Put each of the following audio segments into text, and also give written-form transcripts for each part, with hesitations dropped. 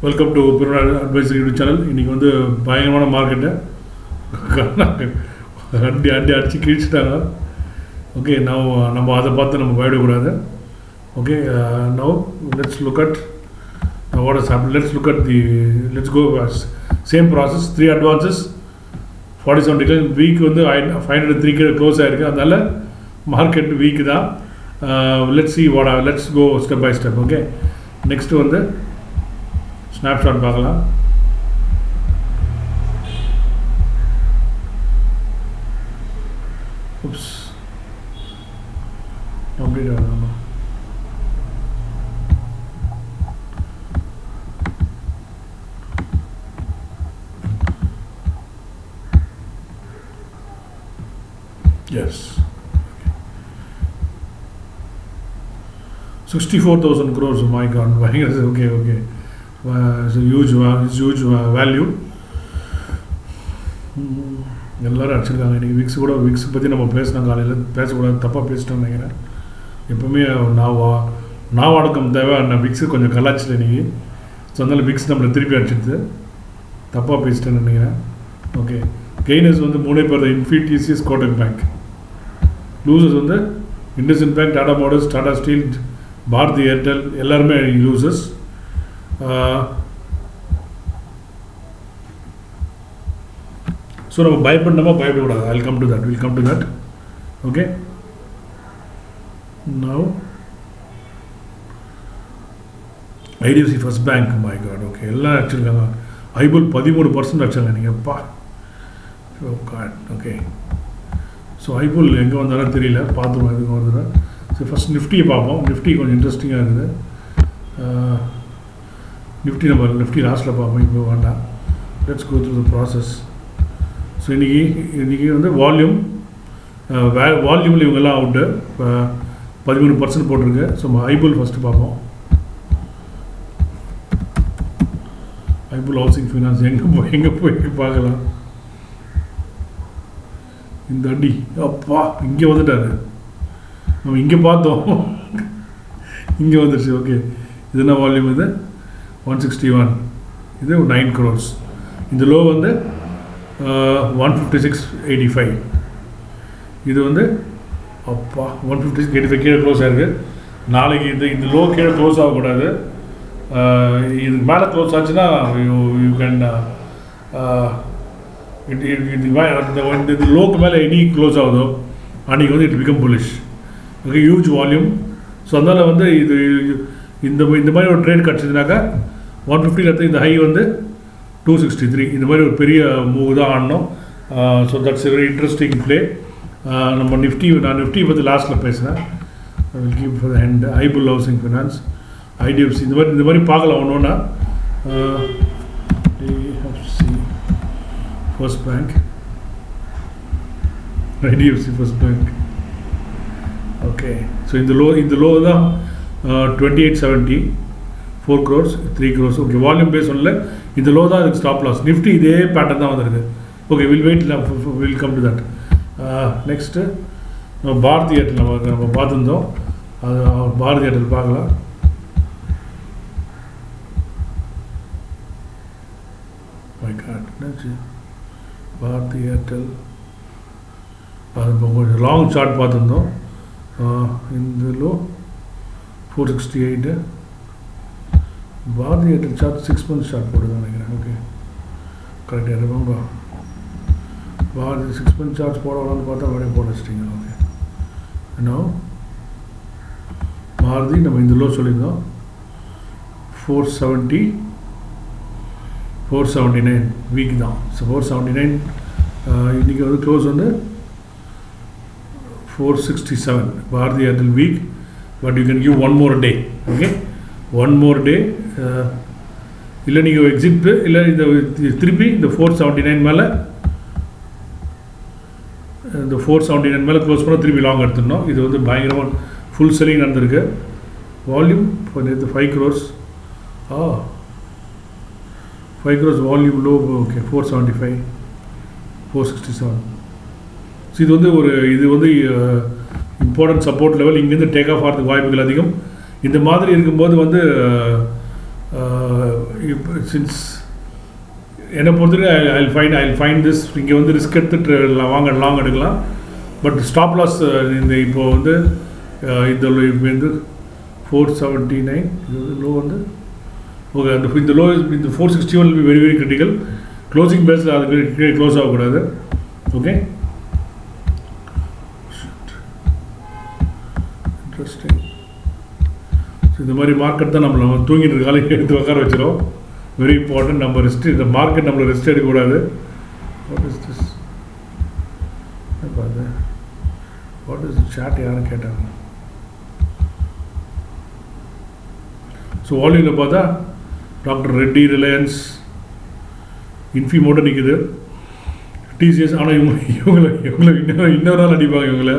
Welcome to பெருநாள் advisory YouTube channel. இன்றைக்கி வந்து பயங்கரமான மார்க்கெட்டை அடித்து கிழிச்சிட்டாங்க. ஓகே, நம்ம அதை பார்த்து நம்ம பயப்படக்கூடாது. Okay, now let's look at what is happen. Let's go same process. 3 advances 47 decline. Week வந்து 503 கீழே க்ளோஸ் ஆகிருக்கு. அதனால் மார்க்கெட் வீக் தான். Let's go step by step. Okay, next வந்து ஸ்னாப்ஷாட் பார்க்கலாம். அப்டேட் ஆகலாமா? Yes, 64,000 crores. My God, okay. It's a huge value. எல்லோரும் அடிச்சிருக்காங்க. இன்றைக்கி விக்ஸ் பற்றி நம்ம பேசினோம். காலையில் பேசக்கூடாது, தப்பாக பேசிட்டோம்னு நினைக்கிறேன். எப்போவுமே நான் அடக்கம் தேவை. நான் விக்ஸு கொஞ்சம் கலாச்சிட்டேன் இன்றைக்கி. ஸோ அதனால் விக்ஸ் நம்மளை திருப்பி அடிச்சிடுது. தப்பாக பேசிட்டேன்னு நினைக்கிறேன். ஓகே, கெய்னர்ஸ் வந்து 3 பேர் தான். Infy, TCS, Kotak bank. Losers வந்து IndusInd bank, Tata motors, Tata steel, Bharti Airtel எல்லாருமே லூசர்ஸ். ஸோ நம்ம பயப்படக்கூடாது. I'll come to that. We'll come to that. Okay. Now IDFC First Bank. My God. Okay, எல்லாம் அடிச்சிருக்காங்க. ஐபுல் 13% அடிச்சாங்க. நீங்கப்பா. ஓ காட். ஓகே, ஸோ ஐபுல் எங்கே வந்தாலும் தெரியல. பார்த்துருவோம் எதுக்கு வருதுன்னா. ஸோ ஃபஸ்ட் நிஃப்டியை பார்ப்போம். நிஃப்டி கொஞ்சம் இன்ட்ரெஸ்டிங்காக இருக்குது. நிஃப்டி லாஸ்ட்டில் பார்ப்போம். இப்போ வேண்டாம். Let's go through the process. So இன்றைக்கி வந்து வால்யூமில் இவங்கெல்லாம் அவுட்டு 13% போட்டிருக்கு. ஸோ ஐபுல் ஃபஸ்ட்டு பார்ப்போம். ஐபுல் ஹவுசிங் ஃபைனான்ஸ் எங்கே போய் பார்க்கலாம். இந்த அடி அப்பா இங்கே வந்துட்டாரு. நம்ம இங்கே பார்த்தோம், இங்கே வந்துடுச்சு. ஓகே, இது என்ன வால்யூம்? இது 161. இது 9 crores. இந்த லோ வந்து 156.85. இது வந்து அப்பா 156.85 கீழே க்ளோஸ் ஆகிருக்கு. நாளைக்கு இந்த லோ கீழே க்ளோஸ் ஆகக்கூடாது. இது மேலே க்ளோஸ் ஆச்சுன்னா யூ கேன் இந்த லோக்கு மேலே எனி க்ளோஸ் ஆகுதோ அன்றைக்கி வந்து it become bullish. Okay, huge volume. So அதனால் வந்து இந்த மாதிரி ஒரு ட்ரேட் கிடச்சிதுனாக்கா 150 இந்த ஹை வந்து 263. இந்த மாதிரி ஒரு பெரிய மூவ் தான் ஆடணும். So that's very interesting play. நம்ம நான் நிஃப்டி பற்றி லாஸ்ட்டில் பேசுகிறேன். Will keep for the end. Ibull housing finance, IDFC இந்த மாதிரி பார்க்கலாம் ஒன்று ஒன்றா. IDFC first bank, IDFC first bank. Okay, so இந்த லோ தான் 2870, 4 crores, 3 crores. Okay, volume base ஒன்றில் இந்த லோ தான் அதுக்கு ஸ்டாப் லாஸ். நிஃப்டி இதே பேட்டர்ன் தான் வந்துருக்கு. Okay, will come to that. Next நம்ம பாரதி ஏர்டெல் நம்ம பார்த்துருந்தோம். அது பாரதி ஏர்டெல் பார்க்கலாம். பாரதி ஏர்டெல் அது கொஞ்சம் லாங் சார்ட் பார்த்துருந்தோம். இந்த low 468. Bharti Airtel chart 6 months chart போடுதான் நினைக்கிறேன். ஓகே, கரெக்டாக இருப்போம்பா. பாரதி 6 months சார்ட்ஸ் போடலாம்னு பார்த்தா அப்படியே போட வச்சிட்டிங்க. ஓகே, இன்னும் பாரதி நம்ம இந்த லோ சொல்லியிருந்தோம் 479 வீக் தான். ஸோ 479 இன்றைக்கி வந்து க்ளோஸ் வந்து 467. Bharti Airtel weak, but you can give 1 more day. Okay, 1 more day. இல்லை நீங்கள் எக்ஸிட்டு இல்லை இந்த திருப்பி இந்த 479 மேலே க்ளோஸ் பண்ணால் திருப்பி லாங் எடுத்துடணும். இது வந்து பயங்கரமாக ஃபுல் செல்லிங் நடந்திருக்கு. வால்யூம் நேற்று 5 crores. 5 crores volume low. Okay, 475, 467. So இது வந்து இம்பார்ட்டன்ட் சப்போர்ட் லெவல். இங்கேருந்து டேக் ஆஃப் ஆகிறதுக்கு வாய்ப்புகள் அதிகம். இந்த மாதிரி இருக்கும்போது வந்து இப்போ சின்ஸ் என்னை பொறுத்தவரைக்கும் ஐ ஃபைண்ட் திஸ் இங்கே வந்து ரிஸ்க் எடுத்துட்டு லாங் எடுக்கலாம். பட் ஸ்டாப் லாஸ் இந்த இப்போ வந்து இந்த இப்போ வந்து 479 இது வந்து லோ வந்து ஓகே. அந்த இந்த லோ இந்த 461 will be very very critical. Closing பேஸில் அதுக்கு க்ளோஸ் ஆகக்கூடாது. Okay, interesting. ஸோ இந்த மாதிரி மார்க்கெட் தான் நம்மளை தூங்கிட்டு இருக்கால எடுத்து உட்கார வச்சிடும். Very important. நம்ம ரெஸ்ட், இந்த மார்க்கெட் நம்மளை ரெஸ்ட் எடுக்கக்கூடாது. What is this? What is chart யாரும் கேட்டாங்க. ஸோ வால்யூமில் பார்த்தா டாக்டர் ரெட்டி, ரிலையன்ஸ், இன்ஃபிமோட நிற்குது, டிசிஎஸ். ஆனால் இவங்களை இன்னொரு நாள் அடிப்பாங்க இவங்களை.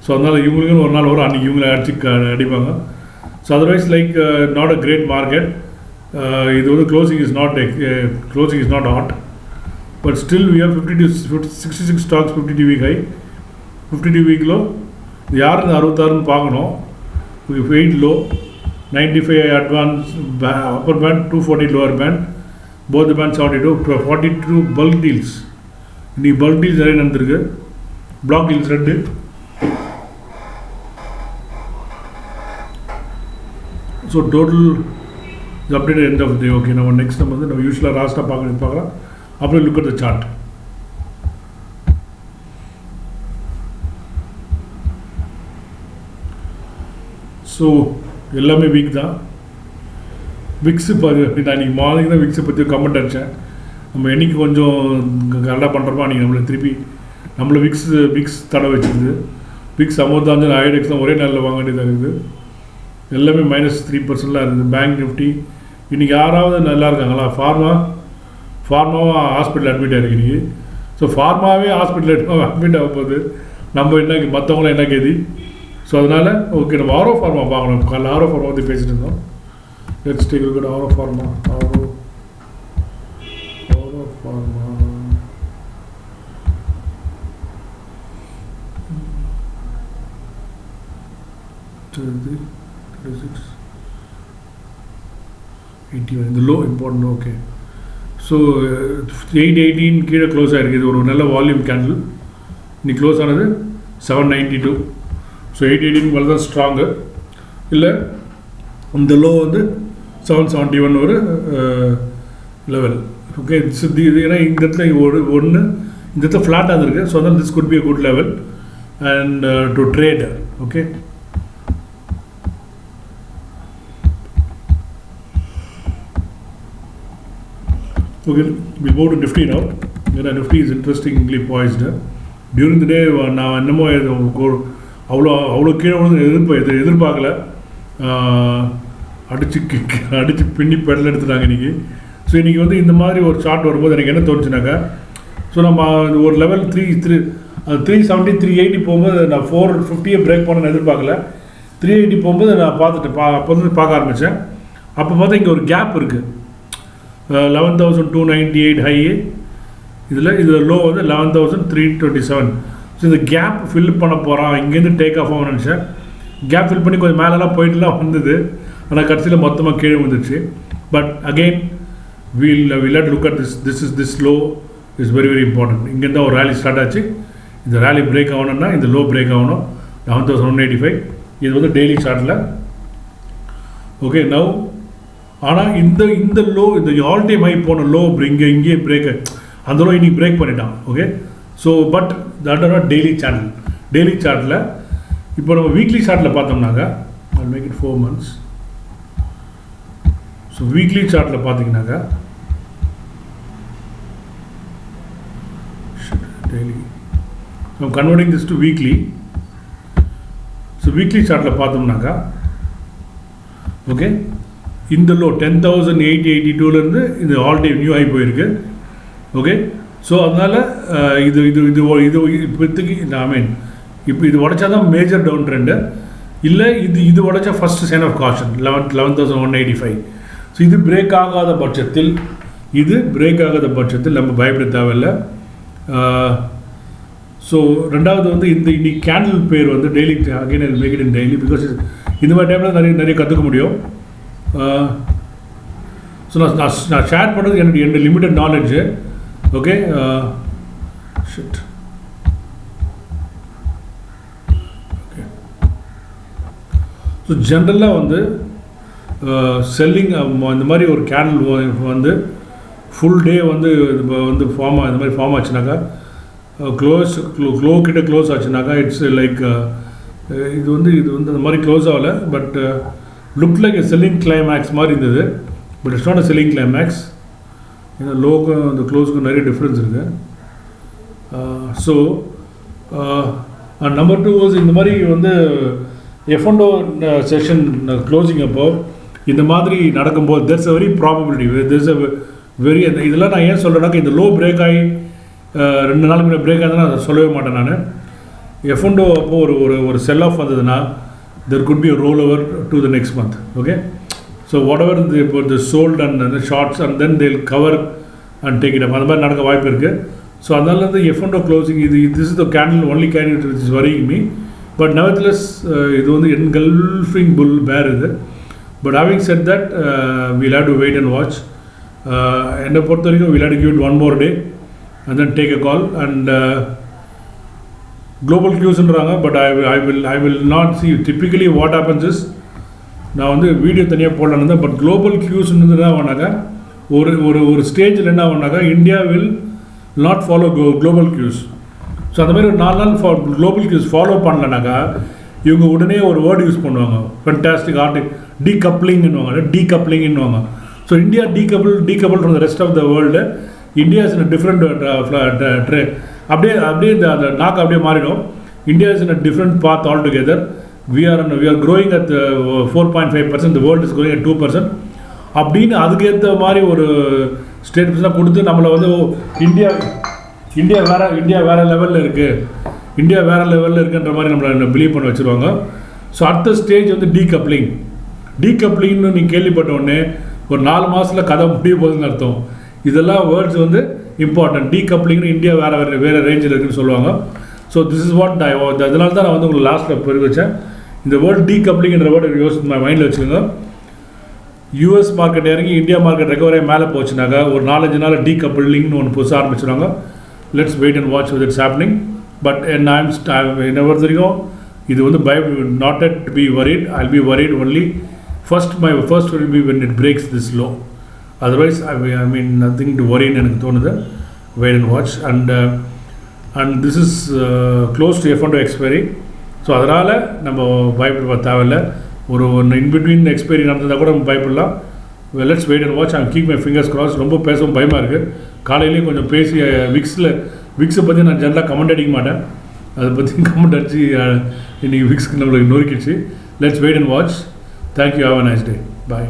ஸோ அதனால் இவங்களுக்குன்னு ஒரு நாள் வரும், அன்றைக்கி இவங்களை அடிப்பாங்க. So otherwise like not a great market. இது வந்து closing is not hot. But still we have 66 stocks 52 week high, 52 வீக்கில் யார் இந்த 66ன்னு பார்க்கணும். 8 low, 95 advance upper band, 240 lower band, both the bands 72, 42 bulk deals. இன்னைக்கு bulk deals நிறைய நடந்திருக்கு. block deals 2. ஸோ டோட்டல் இது update end of the. Okay, நம்ம நெக்ஸ்ட் நம்ம யூஸ்வலாக லாஸ்ட்டாக பார்க்கலாம். அப்புறம் look at the chart. So எல்லாமே வீக் தான். விக்ஸு நான் இன்றைக்கி மார்னிங் தான் விக்ஸை பற்றி கமெண்ட் அடித்தேன். நம்ம என்றைக்கு கொஞ்சம் கரெக்டாக பண்ணுறோமோ அன்றைக்கி நம்மளை விக்ஸ் தடை வச்சுருது. விக்ஸ் 55 ஐடெக்ஸ் தான் ஒரே நாளில் வாங்க வேண்டியதாக இருக்குது. எல்லாமே -3% இருக்குது. பேங்க் நிஃப்டி இன்றைக்கி யாராவது நல்லா இருக்காங்களா? ஃபார்மாவாக ஹாஸ்பிட்டல் அட்மிட் ஆகிருக்கு இன்றைக்கி. ஸோ ஃபார்மாவே ஹாஸ்பிட்டல் அட்மிட் ஆக போகுது. நம்ம என்ன மற்றவங்களாம் என்ன கேதி. ஸோ அதனால் ஓகே, நம்ம ஆரோ ஃபார்மா பார்க்கணும். காலைல ஆரோ ஃபார்மா பற்றி பேசிட்டு இருந்தோம். Let's take a look at ஆரோ ஃபார்மா. இந்த லோ இம்பார்ட்டன்ட். ஓகே, ஸோ 818 கீழே க்ளோஸ் ஆகிருக்கு. இது ஒரு நல்ல வால்யூம் கேண்டில். இன்னைக்கு க்ளோஸ் ஆனது 792. ஸோ 818 மேலே தான் ஸ்ட்ராங்கு. இல்லை இந்த லோ வந்து 771 ஒரு லெவல். ஓகே, இது ஏன்னா இந்த இடத்துல இந்த இடத்துல ஃப்ளாட்டாக இருக்குது. ஸோ அதனால் this could be a good level and to trade. Okay, okay, we'll move to Nifty now. Nifty is interestingly poised. During the day, நான் என்னமோ அவ்வளோ கீழே எதிர்பார்க்கல. அடிச்சு பின்னி பெடல் எடுத்துட்டாங்க இன்றைக்கி. ஸோ இன்றைக்கி வந்து இந்த மாதிரி ஒரு ஷார்ட் வரும்போது எனக்கு என்ன தோணுச்சுனாக்கா, ஸோ நம்ம ஒரு லெவல் 370 380 போகும்போது நான் 450 பிரேக் பண்ண எதிர்பார்க்கல. 380 போகும்போது நான் அப்போ வந்து பார்க்க ஆரம்பித்தேன். அப்போ பார்த்தா இங்கே ஒரு கேப் இருக்குது. 11,298 ஹை, இதில் லோ வந்து 11,327. ஸோ இந்த கேப் ஃபில் பண்ண போகிறான், இங்கேருந்து டேக் ஆஃப் ஆகும் நினச்சேன். கேப் ஃபில் பண்ணி கொஞ்சம் மேலெலாம் போயிட்டுலாம் வந்தது. ஆனால் கடைசியில் மொத்தமாக கீழே வந்துடுச்சு. But again we'll have to look at this low is very very important. இங்கேருந்து ஒரு ரேலி ஸ்டார்ட் ஆச்சு. இந்த ரேலி பிரேக் ஆகணும்னா இந்த லோ பிரேக் ஆகணும். 11,185 இது வந்து டெய்லி சார்ட்டில். ஓகே, நவ் ஆனால் இந்த லோ, இந்த ஆல் டைம் ஹை போன லோ இங்கேயே பிரேக், அந்த லோ இன்னைக்கு பிரேக் பண்ணிட்டான். Okay, so but that R not daily channel. Daily சார்ட்டில் இப்போ நம்ம வீக்லி சார்ட்டில் பார்த்தோம்னாக்கா I'll make it 4 months. So weekly சார்ட்டில் பார்த்தீங்கன்னாக்கா daily I'm converting this to weekly. So weekly சார்ட்டில் பார்த்தோம்னாக்கா ஓகே, இந்த லோ 10,882லேருந்து இந்த ஆல் டைம் நியூ ஹை போயிருக்கு. ஓகே, ஸோ அதனால் இது இப்போதைக்கு இப்போ இது உடைச்சா தான் மேஜர் டவுன் ட்ரெண்டு. இல்லை இது உடைச்சா first sign of caution 11,185. So இது பிரேக் ஆகாத பட்சத்தில் நம்ம பயப்பட தேவையில்லை. ஸோ ரெண்டாவது வந்து இன்னைக்கு கேண்டில் பேர் வந்து daily again I make it in daily because இந்த மாதிரி டைமில் நிறைய கற்றுக்க முடியும். ஸோ நான் ஷேர் பண்ணுறது என்னுடைய limited knowledge. Okay shit okay. So ஜென்ரலாக வந்து செல்லிங் இந்த மாதிரி ஒரு கேண்டில் வந்து ஃபுல் டே வந்து இந்த மாதிரி ஃபார்ம் ஆச்சுனாக்கா க்ளோ கிட்ட க்ளோஸ் ஆச்சுனாக்கா இட்ஸ் லைக் இது வந்து அந்த மாதிரி க்ளோஸ் ஆகலை. But look like selling climax மாதிரி இருந்தது. But it's not a selling climax. ஏன்னா லோக்கும் அந்த க்ளோஸுக்கும் நிறைய டிஃப்ரென்ஸ் இருக்குது. ஸோ நம்பர் 2 வாஸ் இந்த மாதிரி வந்து F&O செஷன் க்ளோசிங் அப்போ இந்த மாதிரி நடக்கும்போது there's a very probability, there's a very இதெல்லாம் நான் ஏன் சொல்கிறேன்னாக்கா இந்த லோ பிரேக் ஆகி 2 நாளுக்கு முன்னாடி பிரேக் ஆகுதுன்னா அதை சொல்லவே மாட்டேன் நான். F&O அப்போ ஒரு செல் ஆஃப் வந்ததுன்னா there could be a rollover to the next month. Okay, so whatever the sold and the shorts and then they'll cover and take it up, அந்த மாதிரி நடக்க வாய்ப்பு இருக்குது. ஸோ அதனால வந்து F&O closing this is the candle, only candle which is worrying me. But nevertheless இது வந்து engulfing bull bear இது. But having said that we'll have to wait and watch. என்னை பொறுத்த வரைக்கும் we'll have to give it one more day and then take a call. And global cuesன்றாங்க. But I will not see. Typically what happens is நான் வந்து video தனியாக போடலான்னு இருந்தேன். But global கியூஸ்ன்னு என்ன ஆகுனாக்கா ஒரு ஸ்டேஜில் என்ன ஆகுனாக்கா India will not follow global cues. So அந்த மாதிரி ஒரு 4 நாள் குளோபல் கியூஸ் ஃபாலோ பண்ணலனாக்கா இவங்க உடனே ஒரு வேர்டு யூஸ் பண்ணுவாங்க, ஃபென்டாஸ்டிக் டீகப்ளிங்னுவாங்க. So India decouple from the rest of the world. India is in different அப்படியே அந்த நாக்கு அப்படியே மாறிடும். India is in a different path altogether. we are growing at 4.5%, the world is growing at 2%. அப்படின்னு அதுக்கேற்ற மாதிரி ஒரு ஸ்டேட்மெண்ட்ஸ்லாம் கொடுத்து நம்மளை வந்து இந்தியா வேறு லெவலில் இருக்குன்ற மாதிரி நம்மளை பிலீவ் பண்ண வச்சுருவாங்க. ஸோ அடுத்த ஸ்டேஜ் வந்து டீகப்ளிங்னு நீங்கள் கேள்விப்பட்ட உடனே ஒரு 4 மாதத்தில் கதை முடிய போகுதுன்னு அர்த்தம். இதெல்லாம் வேர்ட்ஸ் வந்து இம்பார்ட்டன்ட். டீகப்ளிங்னு இந்தியா வேறு ரேஞ்சில் இருக்குன்னு சொல்லுவாங்க. ஸோ திஸ் இஸ் வாட் அதனால தான் நான் வந்து உங்களுக்கு லாஸ்ட்டில் பெருக வச்சேன். இந்த வேர்டு டீகப்ளிங்ன்ற வேர்டு யோசிச்சு மைண்டில் வச்சுக்கோங்க. யூஎஸ் மார்க்கெட் இறங்கி இந்தியா மார்க்கெட் ரெக்கவரி மேலே போச்சுனாக்கா ஒரு 4-5 நாள் டீகப்ளிங்னு ஒன்று புதுசாக ஆரம்பிச்சுருவாங்க. Let's wait and watch with it's happening. But என்ன பொறுத்த வரைக்கும் இது வந்து not at be worried. I'll be worried only my first will be when it breaks this low. Otherwise I mean nothing to worry ன்னு எனக்கு தோணுது. Wait and watch. And this is close to F&O expiry. So அதனால் நம்ம பயப்பட தேவையில்லை. ஒரு in between expiry நடந்ததாக கூட நம்ம பயப்படலாம். Let's wait and watch. I keep my fingers cross. ரொம்ப பேசவும் பயமாக இருக்குது. காலையிலேயே கொஞ்சம் பேசி விக்ஸை பற்றி நான் ஜென்ரலாக கமெண்ட் அடிக்க மாட்டேன். அதை பற்றி கமெண்ட் அடித்து இன்றைக்கி விக்ஸ்க்கு நம்மளுக்கு நொறுக்கிடுச்சு. Let's wait and watch. Thank you. Have a nice day. Bye.